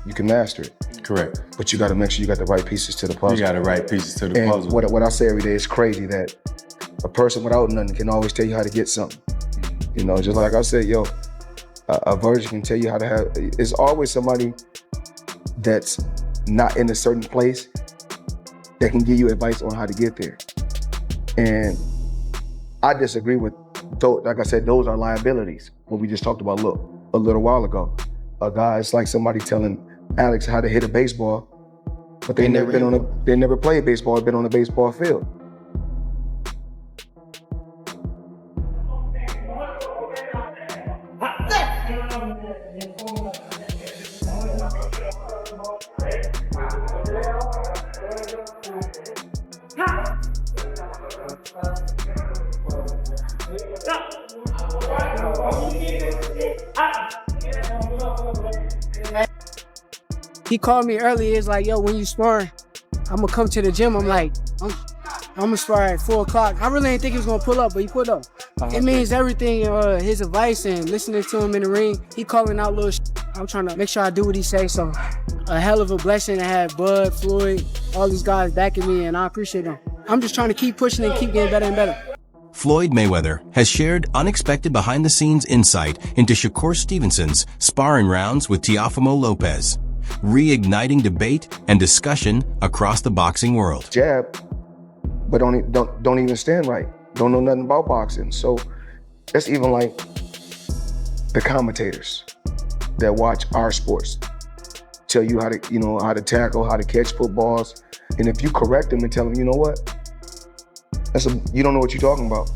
you can master it. Correct. But you got to make sure you got the right pieces to the puzzle. You got the right pieces to the puzzle. What I say every day is crazy that a person without nothing can always tell you how to get something. You know, just like I said, yo, a virgin can tell you how to have, it's always somebody that's not in a certain place that can give you advice on how to get there. And I disagree with, like I said, those are liabilities. What we just talked about a little while ago. A guy, it's like somebody telling Alex how to hit a baseball, but they never played baseball, been on a baseball field. He called me early. He's like, yo, when you sparring, I'm gonna come to the gym. I'm like, I'm gonna spar at 4 o'clock. I really didn't think he was gonna pull up, but he pulled up. It means everything, his advice and listening to him in the ring. He calling out little shit. I'm trying to make sure I do what he say. So a hell of a blessing to have Bud, Floyd, all these guys backing me, and I appreciate them. I'm just trying to keep pushing and keep getting better and better. Floyd Mayweather has shared unexpected behind-the-scenes insight into Shakur Stevenson's sparring rounds with Teofimo Lopez, reigniting debate and discussion across the boxing world. Jab, but don't even stand right. Don't know nothing about boxing. So that's even like the commentators that watch our sports tell you how to tackle, how to catch footballs. And if you correct them and tell them, you know what, you don't know what you're talking about,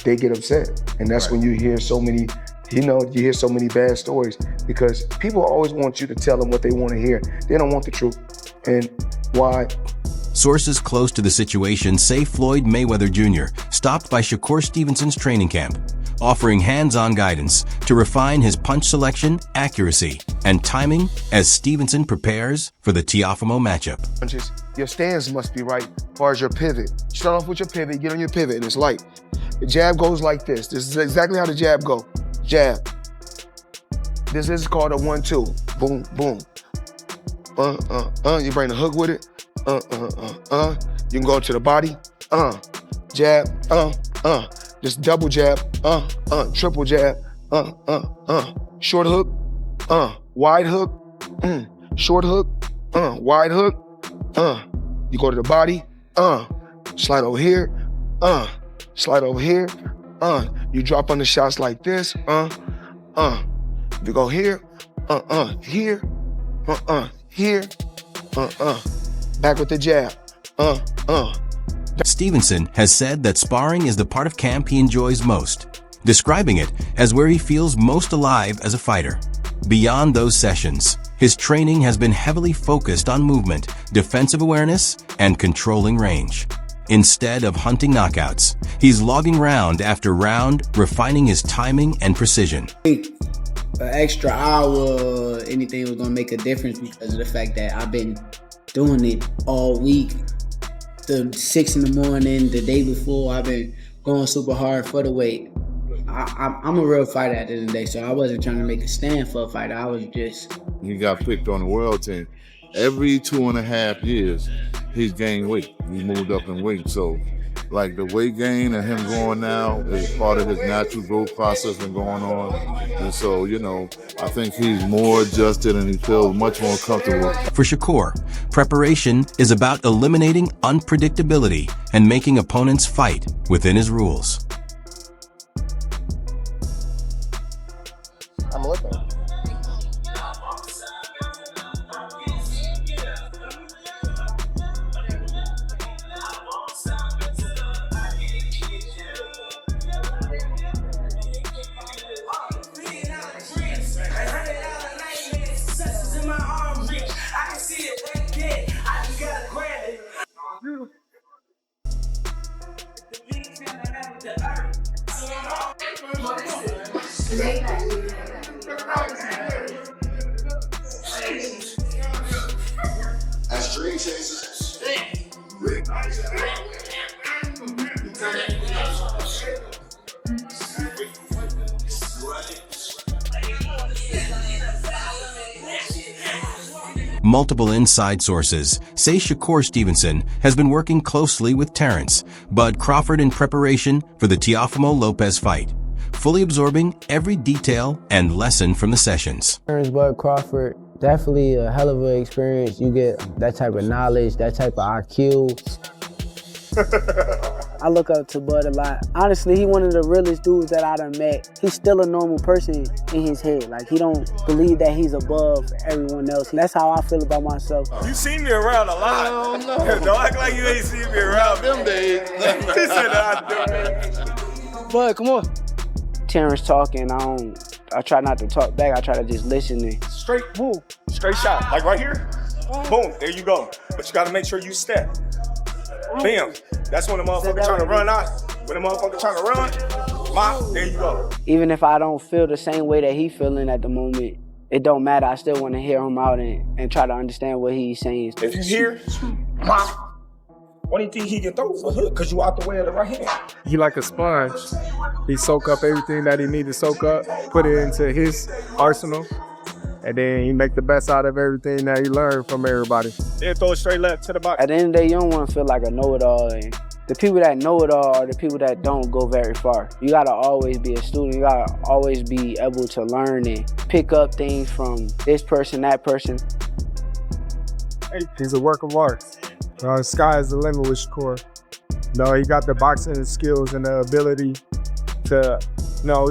they get upset. And that's when you hear so many, you hear so many bad stories, because people always want you to tell them what they want to hear. They don't want the truth. And why? Sources close to the situation say Floyd Mayweather Jr. stopped by Shakur Stevenson's training camp, offering hands-on guidance to refine his punch selection, accuracy, and timing as Stevenson prepares for the Teofimo matchup. Your stance must be right as far as your pivot. Start off with your pivot, get on your pivot, and it's light. The jab goes like this. This is exactly how the jab goes. Jab. This is called a 1-2. Boom, boom. You bring the hook with it. You can go to the body. Jab. Just double jab. Triple jab. Short hook. Wide hook. Short hook. Wide hook. You go to the body. Slide over here. Slide over here. You drop on the shots like this. You go here. Here. Here. Back with the jab. Stevenson has said that sparring is the part of camp he enjoys most, describing it as where he feels most alive as a fighter. Beyond those sessions, his training has been heavily focused on movement, defensive awareness, and controlling range. Instead of hunting knockouts, he's logging round after round, refining his timing and precision. An extra hour, anything was gonna make a difference because of the fact that I've been doing it all week. The 6 in the morning, the day before, I've been going super hard for the weight. I'm a real fighter at the end of the day, so I wasn't trying to make a stand for a fighter. I was just... He got picked on the world team. Every 2.5 years, he's gained weight. He moved up in weight. So, like, the weight gain and him going now is part of his natural growth process and going on. And so, I think he's more adjusted and he feels much more comfortable. For Shakur, preparation is about eliminating unpredictability and making opponents fight within his rules. I'm looking. As dream chasers, Multiple inside sources say Shakur Stevenson has been working closely with Terrence Bud Crawford in preparation for the Teofimo Lopez fight, fully absorbing every detail and lesson from the sessions. Terrence Bud Crawford, definitely a hell of an experience. You get that type of knowledge, that type of IQ. I look up to Bud a lot. Honestly, he one of the realest dudes that I done met. He's still a normal person in his head. Like, he don't believe that he's above everyone else. That's how I feel about myself. You seen me around a lot. Oh, no. Don't act like you ain't seen me around them days. He said that I do. Bud, come on. Terrence talking, I try not to talk back. I try to just listen and Straight, boom, straight shot. Like right here, boom, there you go. But you gotta make sure you step. Bam. That's when the motherfucker trying to run out. When the motherfucker trying to run, there you go. even if I don't feel the same way that he's feeling at the moment, it don't matter. I still want to hear him out and try to understand what he's saying. If you hear, what do you think he can throw for hook? Because you out the way of the right hand. He like a sponge. He soak up everything that he need to soak up, put it into his arsenal, and then he make the best out of everything that he learned from everybody. Then throw it straight left to the box. At the end of the day, you don't want to feel like a know-it-all. And the people that know it all are the people that don't go very far. You gotta always be a student. You gotta always be able to learn and pick up things from this person, that person. He's a work of art. The sky is the limit with Shakur. He got the boxing skills and the ability to,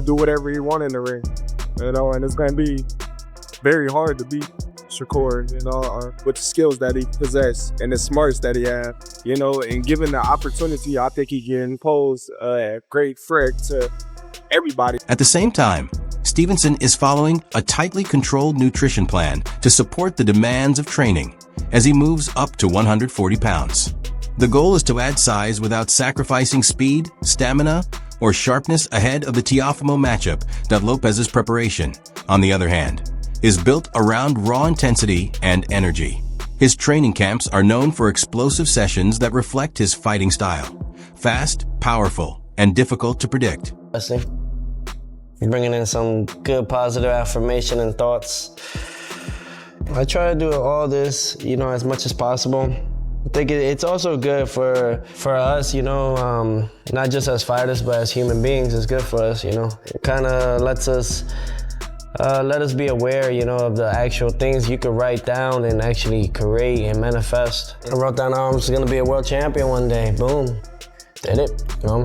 do whatever he wants in the ring. And it's gonna be very hard to beat Shakur, with the skills that he possesses and the smarts that he has, and given the opportunity, I think he can pose a great threat to everybody. At the same time, Stevenson is following a tightly controlled nutrition plan to support the demands of training as he moves up to 140 pounds. The goal is to add size without sacrificing speed, stamina, or sharpness ahead of the Teofimo matchup that Lopez's preparation, on the other hand, is built around raw intensity and energy. His training camps are known for explosive sessions that reflect his fighting style. Fast, powerful, and difficult to predict. Bringing in some good positive affirmation and thoughts. I try to do all this, as much as possible. I think it's also good for us, not just as fighters, but as human beings. It's good for us, It kind of lets us be aware, of the actual things you could write down and actually create and manifest. I wrote down I was gonna be a world champion one day. Boom, did it. I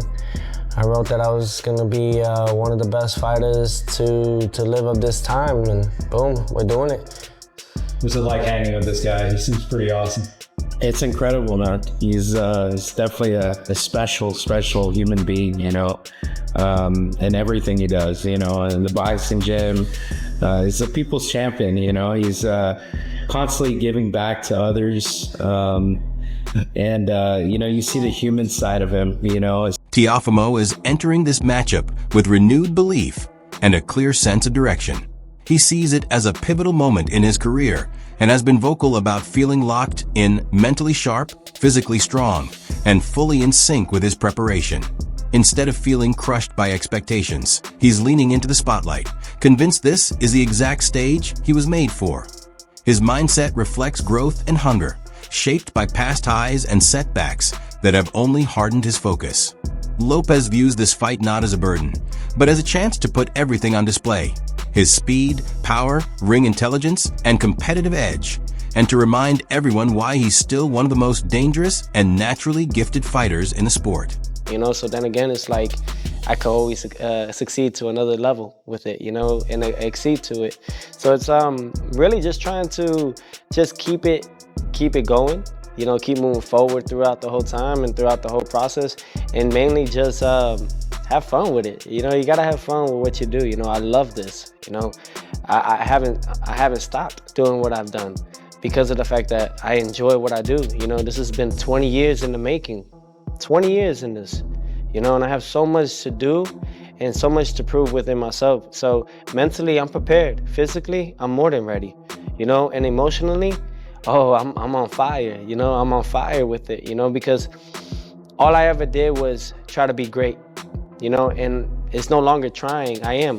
wrote that I was gonna be one of the best fighters to live up this time, and boom, we're doing it. What's it like hanging with this guy? He seems pretty awesome. It's incredible, man. He's definitely a special human being, and everything he does, in the boxing gym. He's a people's champion, He's constantly giving back to others. You see the human side of him, Teofimo is entering this matchup with renewed belief and a clear sense of direction. He sees it as a pivotal moment in his career and has been vocal about feeling locked in, mentally sharp, physically strong, and fully in sync with his preparation. Instead of feeling crushed by expectations, he's leaning into the spotlight, convinced this is the exact stage he was made for. His mindset reflects growth and hunger, shaped by past highs and setbacks that have only hardened his focus. Lopez views this fight not as a burden, but as a chance to put everything on display. His speed, power, ring intelligence, and competitive edge, and to remind everyone why he's still one of the most dangerous and naturally gifted fighters in the sport. So then again, it's like I could always succeed to another level with it, and exceed to it. So it's really just trying to just keep it going, keep moving forward throughout the whole time and throughout the whole process, and mainly just have fun with it. You gotta have fun with what you do. I love this. I haven't stopped doing what I've done because of the fact that I enjoy what I do. This has been 20 years in the making, 20 years in this, and I have so much to do and so much to prove within myself. So mentally, I'm prepared. Physically, I'm more than ready, and emotionally, I'm on fire. I'm on fire with it, because all I ever did was try to be great, and it's no longer trying. I am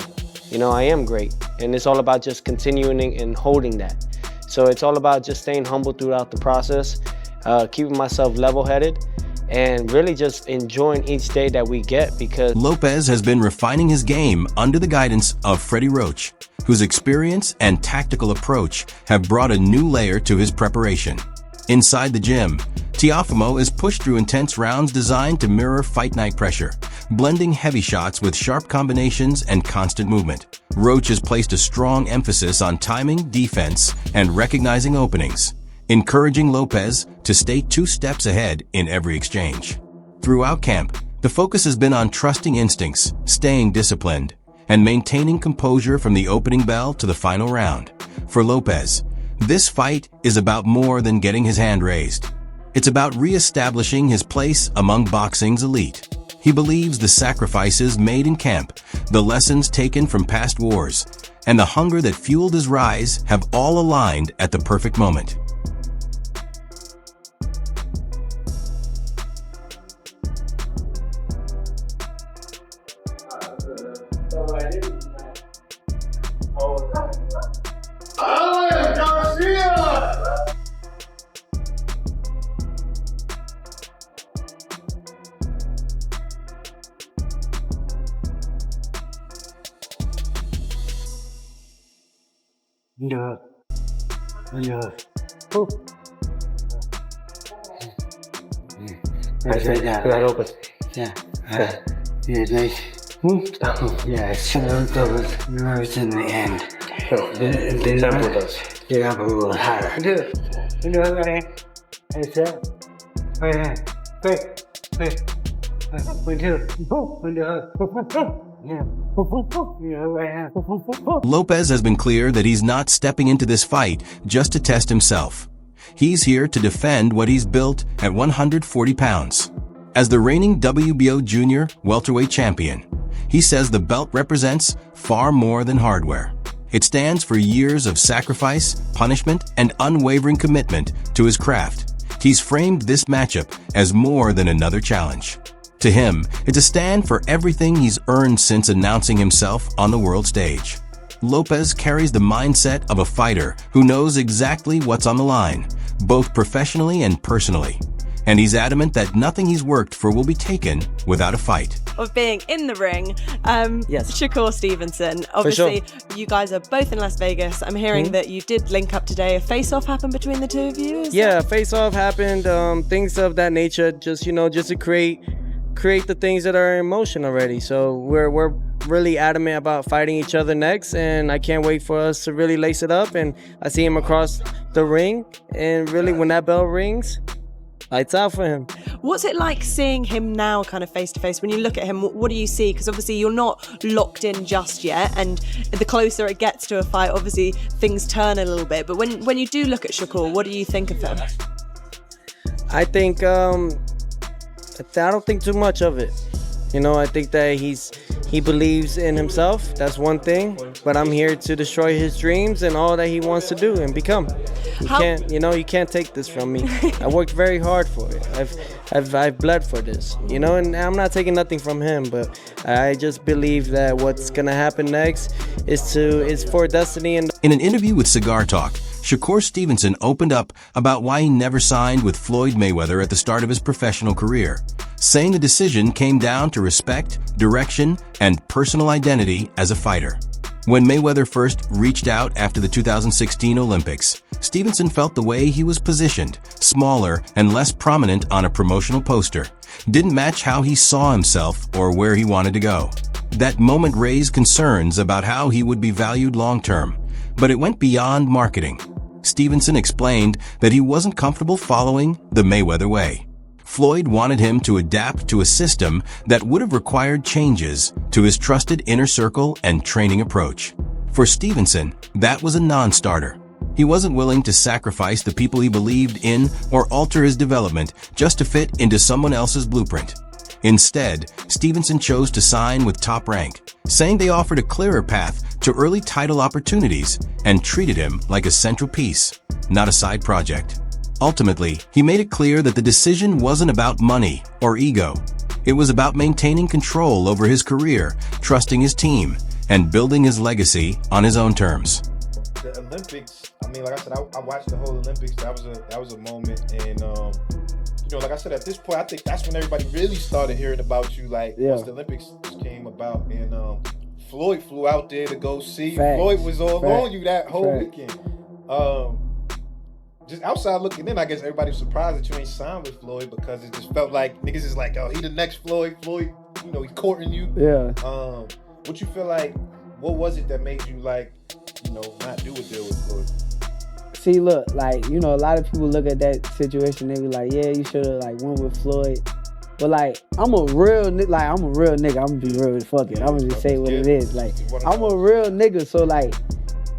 great. And it's all about just continuing and holding that. So it's all about just staying humble throughout the process, keeping myself level-headed, and really just enjoying each day that we get, because Lopez has been refining his game under the guidance of Freddie Roach, whose experience and tactical approach have brought a new layer to his preparation. Inside the gym, Teofimo is pushed through intense rounds designed to mirror fight night pressure, blending heavy shots with sharp combinations and constant movement. Roach has placed a strong emphasis on timing, defense, and recognizing openings, encouraging Lopez to stay 2 steps ahead in every exchange. Throughout camp, the focus has been on trusting instincts, staying disciplined, and maintaining composure from the opening bell to the final round. For Lopez, this fight is about more than getting his hand raised. It's about re-establishing his place among boxing's elite. He believes the sacrifices made in camp, the lessons taken from past wars, and the hunger that fueled his rise have all aligned at the perfect moment. Được. Right open. Yeah. Yeah, nice. Yeah, so those nerves in the end. Tempo does. Yeah, I'm a little higher. Do it. You know what I mean? It's that. Right hand. Wait. 1, 2. 1, 2. Yeah. Lopez has been clear that he's not stepping into this fight just to test himself. He's here to defend what he's built at 140 pounds. As the reigning WBO junior welterweight champion, he says the belt represents far more than hardware. It stands for years of sacrifice, punishment, and unwavering commitment to his craft. He's framed this matchup as more than another challenge. To him, it's a stand for everything he's earned since announcing himself on the world stage. Lopez carries the mindset of a fighter who knows exactly what's on the line, both professionally and personally. And he's adamant that nothing he's worked for will be taken without a fight. Of being in the ring, Yes. Shakur Stevenson. Obviously, you guys are both in Las Vegas. I'm hearing that you did link up today. A face-off happened between the two of you? Yeah, face-off happened, things of that nature, just to create the things that are in motion already. So we're really adamant about fighting each other next, and I can't wait for us to really lace it up. And I see him across the ring, and really when that bell rings, lights out for him. What's it like seeing him now kind of face-to-face? When you look at him, what do you see? Because obviously you're not locked in just yet, and the closer it gets to a fight, obviously things turn a little bit. But when you do look at Shakur, what do you think of him? I think I don't think too much of it. I think that he believes in himself. That's one thing. But I'm here to destroy his dreams and all that he wants to do and become. You can't take this from me. I worked very hard for it. I've bled for this. And I'm not taking nothing from him, but I just believe that what's gonna happen next is for destiny. And in an interview with Cigar Talk, Shakur Stevenson opened up about why he never signed with Floyd Mayweather at the start of his professional career, saying the decision came down to respect, direction, and personal identity as a fighter. When Mayweather first reached out after the 2016 Olympics, Stevenson felt the way he was positioned, smaller and less prominent on a promotional poster, didn't match how he saw himself or where he wanted to go. That moment raised concerns about how he would be valued long-term, but it went beyond marketing. Stevenson explained that he wasn't comfortable following the Mayweather way. Floyd wanted him to adapt to a system that would have required changes to his trusted inner circle and training approach. For Stevenson, that was a non-starter. He wasn't willing to sacrifice the people he believed in or alter his development just to fit into someone else's blueprint. Instead, Stevenson chose to sign with Top Rank, saying they offered a clearer path to early title opportunities and treated him like a central piece, not a side project. Ultimately, he made it clear that the decision wasn't about money or ego. It was about maintaining control over his career, trusting his team, and building his legacy on his own terms. the Olympics. I mean, like I said, I watched the whole Olympics. That was a moment, and you know, like I said, at this point, I think that's when everybody really started hearing about you. Like once the Olympics came about, and Floyd flew out there to go see. Facts. Floyd was all Facts. on you that whole Facts. weekend. Just outside looking in, I guess everybody was surprised that you ain't signed with Floyd because it just felt like niggas is like, oh, he the next Floyd. Floyd, you know, he courting you. Yeah. What you feel like? What was it that made you like, you know, not do a deal with Floyd? See, look, like, you know, a lot of people look at that situation, they be like, yeah, you should have like went with Floyd. But like, I'm a real nigga. I'm gonna be real. Fuck it. I'm gonna just say what it is. Like, I'm a real nigga. So like,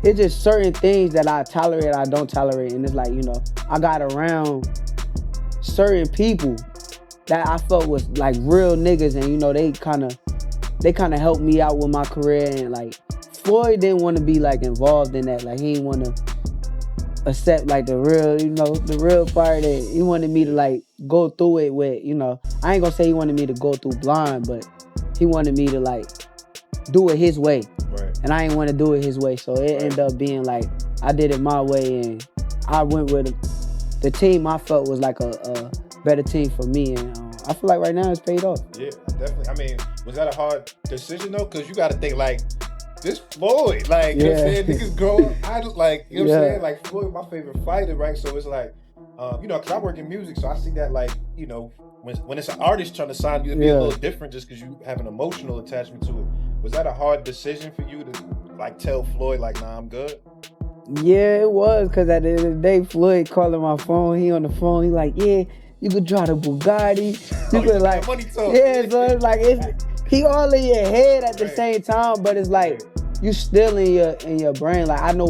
it's just certain things that I tolerate, I don't tolerate, and it's like, you know, I got around certain people that I felt was like real niggas, and you know, they kind of helped me out with my career, and like, Floyd didn't want to be like involved in that. Like, he didn't want to accept like the real, you know, the real part that he wanted me to like go through it with, you know. I ain't gonna say he wanted me to go through blind, but he wanted me to like do it his way. Right. And I ain't want to do it his way. So it ended up being like, I did it my way, and I went with the team I felt was like a better team for me. And I feel like right now it's paid off. Yeah, definitely. I mean, was that a hard decision though? Because you got to think like, this Floyd, like, you know what I'm saying? Niggas grow, I like, you know what I'm saying? Like, Floyd, my favorite fighter, right? So it's like, you know, because I work in music, so I see that, like, you know, when it's an artist trying to sign you, it'd be a little different just because you have an emotional attachment to it. Was that a hard decision for you to, like, tell Floyd, like, nah, I'm good? Yeah, it was, because at the end of the day, Floyd calling my phone, he on the phone, he like, yeah, you could drive the Bugatti. You could, like, yeah, so it's like, he all in your head at the same time, but it's like, you still in your brain. Like, I know